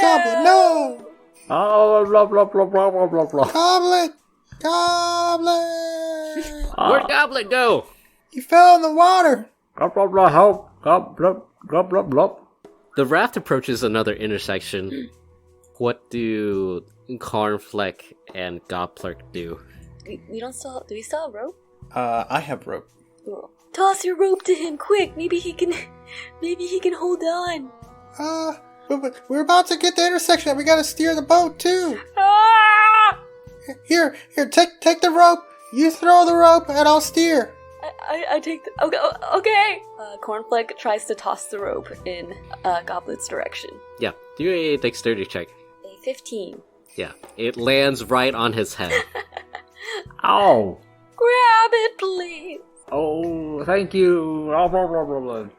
Goblet, no! Oh, blah, blah, blah, blah, blah, blah, blah. Goblet! Goblet! Where'd Goblet go? You fell in the water! Blah, blah, blah, help. Blah, blah, blah, blah, blah. The raft approaches another intersection. What do Cornflake and Goblet do? Do we still have rope? I have rope. Cool. Toss your rope to him, quick! Maybe he can hold on. We're about to get the intersection. We gotta steer the boat too. Ah! Here, take the rope. You throw the rope, and I'll steer. I take the... Okay. Cornflake tries to toss the rope in Goblet's direction. Yeah, do a dexterity check. A 15. Yeah, it lands right on his head. Ow! Grab it, please. Oh, thank you.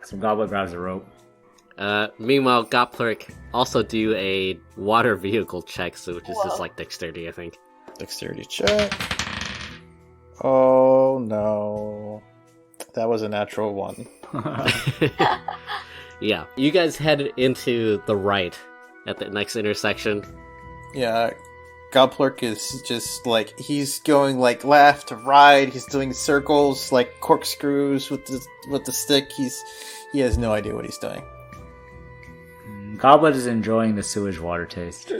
Some Goblet grabs the rope. Meanwhile, Goplerk also do a water vehicle check, so which is just like dexterity, I think. Dexterity check. Oh no. That was a natural 1. Yeah, you guys head into the right at the next intersection. Yeah, Goblerk is just like, he's going like left to right, he's doing circles, like corkscrews with the stick. He has no idea what he's doing. Goblet is enjoying the sewage water taste.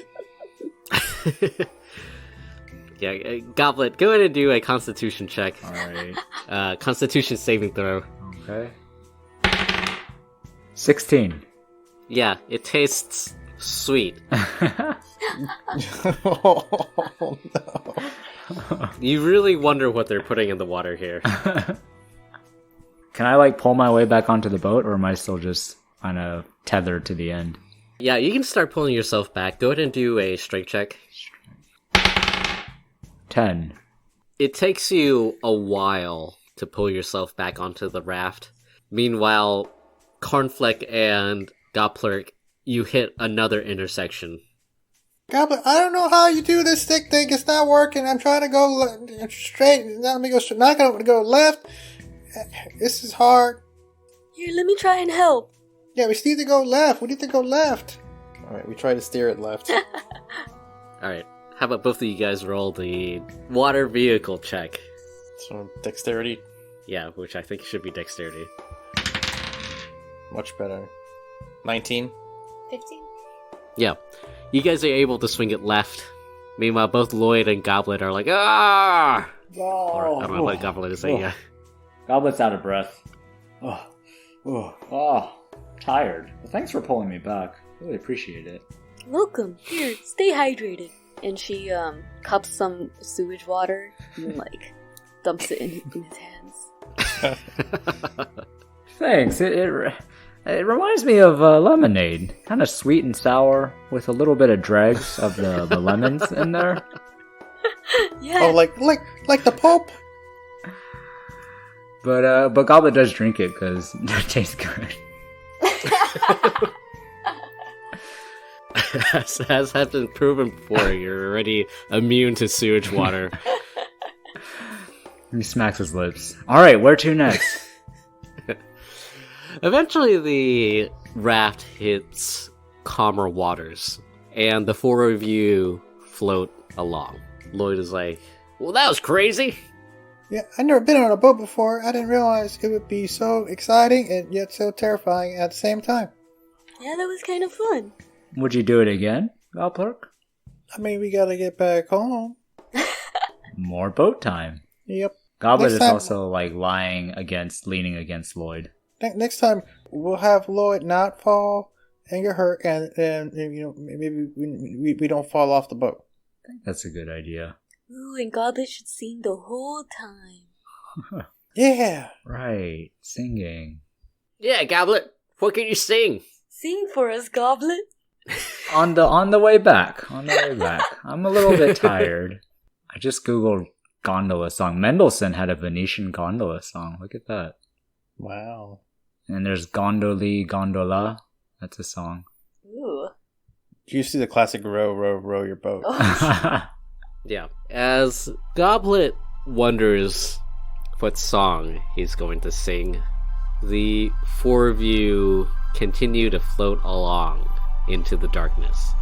Yeah, Goblet, go ahead and do a constitution check. Alright. Constitution saving throw. Okay. 16. Yeah, it tastes sweet. Oh no. You really wonder what they're putting in the water here. Can I like pull my way back onto the boat, or am I still just kind of tethered to the end? Yeah, you can start pulling yourself back. Go ahead and do a strength check. 10. It takes you a while to pull yourself back onto the raft. Meanwhile, Cornfleck and Goplerk, you hit another intersection. Goblet, I don't know how you do this stick thing. It's not working. I'm trying to go straight. Let me go straight. Not going to go left. This is hard. Here, let me try and help. Yeah, we need to go left. We need to go left. All right, we try to steer it left. Alright, how about both of you guys roll the water vehicle check? So dexterity, Yeah, which I think should be dexterity. much better. 19. 15. Yeah, you guys are able to swing it left. Meanwhile, both Lloyd and Goblet are like, ah! Or, I don't know what Goblet is saying, yeah. Goblet's out of breath. Tired. Well, thanks for pulling me back. Really appreciate it. Welcome. Here, stay hydrated. And she cups some sewage water and like dumps it in his hands. Thanks. It reminds me of lemonade. Kind of sweet and sour with a little bit of dregs of the lemons in there. Yeah. Oh, like the pulp? But Goblet does drink it because it tastes good. As has been proven before, you're already immune to sewage water. He smacks his lips. Alright, where to next? Eventually, the raft hits calmer waters, and the four of you float along. Lloyd is like, well, that was crazy. Yeah, I've never been on a boat before. I didn't realize it would be so exciting and yet so terrifying at the same time. Yeah, that was kind of fun. Would you do it again, Goplerk? I mean, we gotta get back home. More boat time. Yep. Goblet Next is time- also like leaning against Lloyd. Next time, we'll have Lloyd not fall and get hurt, and you know, maybe we don't fall off the boat. That's a good idea. Ooh, and Goblet should sing the whole time. Yeah. Right, singing. Yeah, Goblet, what can you sing? Sing for us, Goblet. On the way back. I'm a little bit tired. I just googled gondola song. Mendelssohn had a Venetian gondola song. Look at that. Wow. And there's Gondoli, Gondola. That's a song. Ooh. You see the classic row your boat. Yeah. As Goblet wonders what song he's going to sing, the four of you continue to float along into the darkness.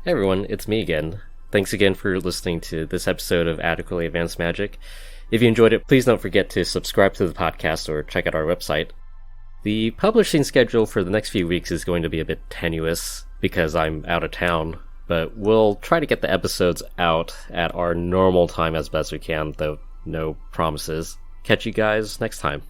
Hey everyone, it's me again. Thanks again for listening to this episode of Adequately Advanced Magic. If you enjoyed it, please don't forget to subscribe to the podcast or check out our website. The publishing schedule for the next few weeks is going to be a bit tenuous because I'm out of town, but we'll try to get the episodes out at our normal time as best we can, though no promises. Catch you guys next time.